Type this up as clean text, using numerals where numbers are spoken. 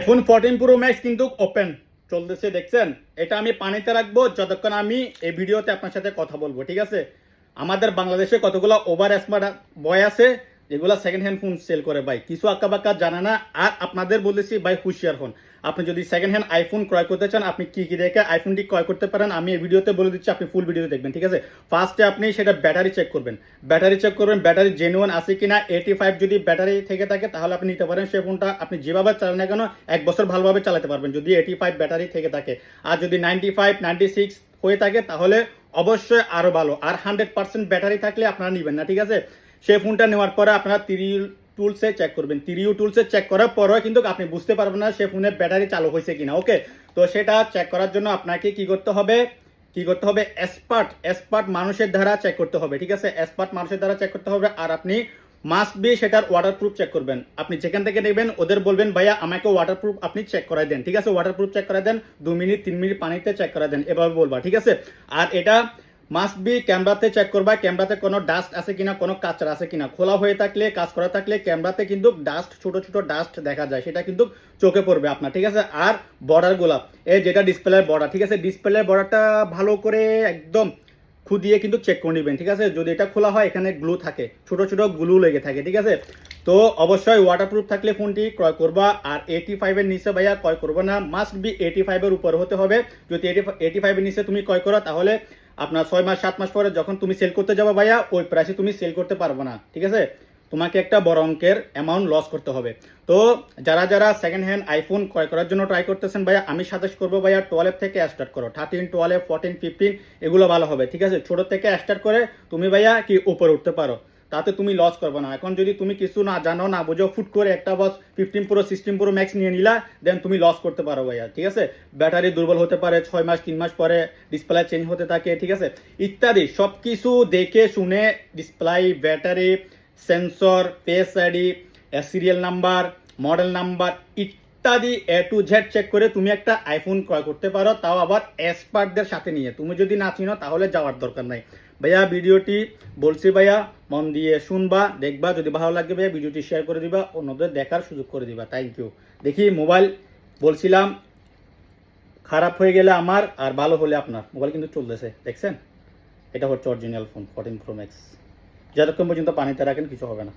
IPhone 14 pro max কিন্তু open চলতেছে, দেখছেন? এটা আমি পানিতে রাখবো যতক্ষণ আমি এই ভিডিওতে আপনার সাথে কথা বলবো, ঠিক আছে? আমাদের বাংলাদেশে কতগুলো ওভার স্মার্ট বয় আছে যেগুলো সেকেন্ড হ্যান্ড ফোন সেল করে ভাই, কিছু আঁকা বাঁকা জানে না। আর আপনাদের বলেছি ভাই, হুঁশিয়ার হন। আপনি যদি সেকেন্ড হ্যান্ড আইফোন ক্রয় করতে চান, আপনি কি কি দেখে আইফোনটি ক্রয় করতে পারেন আমি এই ভিডিওতে বলে দিচ্ছি, আপনি ফুল ভিডিওতে দেখবেন, ঠিক আছে? ফার্স্টে আপনি সেটা ব্যাটারি চেক করবেন, ব্যাটারি জেনুইন আছে কিনা। 85 যদি ব্যাটারি থেকে থাকে তাহলে আপনি নিতে পারেন সেই ফোনটা। আপনি যেভাবে চালান না কেন 1 বছর ভালোভাবে চালাতে পারবেন যদি 85 ব্যাটারি থেকে থাকে। আর যদি 95 96 হয়ে থাকে তাহলে অবশ্যই আরো ভালো। আর 100% ব্যাটারি থাকলে আপনারা নেবেন না, ঠিক আছে? সেই ফোনটা নেওয়ার পরে আপনারা 3U টুলসে চেক করবেন। 3U টুলসে চেক করার পরেও কিন্তু আপনি বুঝতে পারবেন না সে ফোনের ব্যাটারি চালু হয়েছে কিনা। ওকে, তো সেটা চেক করার জন্য আপনাকে কি করতে হবে, এক্সপার্ট মানুষের দ্বারা চেক করতে হবে, ঠিক আছে? এক্সপার্ট মানুষের দ্বারা চেক করতে হবে। আর আপনি মাস্ট বি সেটার ওয়াটারপ্রুফ চেক করবেন। আপনি যেখান থেকে নেবেন ওদের বলবেন ভাইয়া আমাকে ওয়াটারপ্রুফ আপনি চেক করাই দেন, ঠিক আছে? ওয়াটারপ্রুফ চেক করাই দেন, 2 মিনিট 3 মিনিট পানিতে চেক করাই দেন, এভাবে বলবা, ঠিক আছে? আর এটা মাস্ট বি ক্যামেরাতে চেক করবা, ক্যামেরাতে কোনো ডাস্ট আছে কিনা, কোনো কাচরা আছে কিনা। খোলা হয়ে থাকলে, কাজ করা থাকলে ক্যামেরাতে কিন্তু ডাস্ট, ছোট ছোট ডাস্ট দেখা যায়, সেটা কিন্তু চোখে পড়বে আপনার, ঠিক আছে? আর বর্ডার গুলা, এই যেটা ডিসপ্লের বর্ডার, ঠিক আছে? ডিসপ্লের বর্ডারটা ভালো করে একদম খুদিয়ে কিন্তু চেক করে নেবেন, ঠিক আছে? যদি এটা খোলা হয় এখানে গ্লু থাকে, ছোট ছোট গ্লু লেগে থাকে, ঠিক আছে? তো অবশ্যই ওয়াটারপ্রুফ থাকলে ফোনটি ক্রয় করবা। আর 85 এর নিচে ভাইয়া ক্রয় করবো না, মাস্ট বি 85 এর উপর হতে হবে। যদি 85 এর নিচে তুমি ক্রয় করো তাহলে আপনার 6 মাস 7 মাস পরে যখন তুমি সেল করতে যাবো ভাইয়া, ওই প্রাইসে তুমি সেল করতে পারবো না, ঠিক আছে? তোমাকে একটা বড় অঙ্কের অ্যামাউন্ট লস করতে হবে। তো যারা যারা সেকেন্ড হ্যান্ড আইফোন ক্রয় করার জন্য ট্রাই করতেছেন ভাইয়া, আমি সাজেস্ট করবো ভাইয়া 12 থেকে স্টার্ট করো। 13, 12, 14, 15 এগুলো ভালো হবে, ঠিক আছে? ছোট থেকে স্টার্ট করে তুমি ভাইয়া কি উপরে উঠতে পারো, তাতে তুমি লস করবে না। এখন যদি তুমি কিছু না জানো না বুঝো, ফুট করে একটা বস 15 প্রো 16 প্রো ম্যাক্স নিয়ে নিলা, দেন তুমি লস করতে পারো ভাইয়া, ঠিক আছে? ব্যাটারি দুর্বল হতে পারে, 6 মাস 3 মাস পরে ডিসপ্লে চেঞ্জ হতে থাকে, ঠিক আছে? ইত্যাদি সব কিছু দেখে শুনে display, battery, sensor, face ID, serial number, model number ইত্যাদি A to Z চেক করে তুমি একটা আইফোন ক্রয় করতে পারো, তাও আবার এক্সপার্টদের সাথে নিয়ে। তুমি যদি না চিনো তাহলে যাওয়ার দরকার নাই ভাইয়া। ভিডিওটি বলছি ভাইয়া, মন দিয়ে শুনবা, দেখবা, যদি ভালো লাগে ভাইয়া ভিডিওটি শেয়ার করে দিবা, অন্যদের দেখার সুযোগ করে দিবা। Thank you. দেখি মোবাইল বলছিলাম খারাপ হয়ে গেলে আমার, আর ভালো হলে আপনার। মোবাইল কিন্তু চলতেছে, দেখছেন? এটা হচ্ছে অরিজিনাল ফোন 14 প্রো ম্যাক্স। যতক্ষণ পর্যন্ত পানিতে রাখেন কিছু হবে না।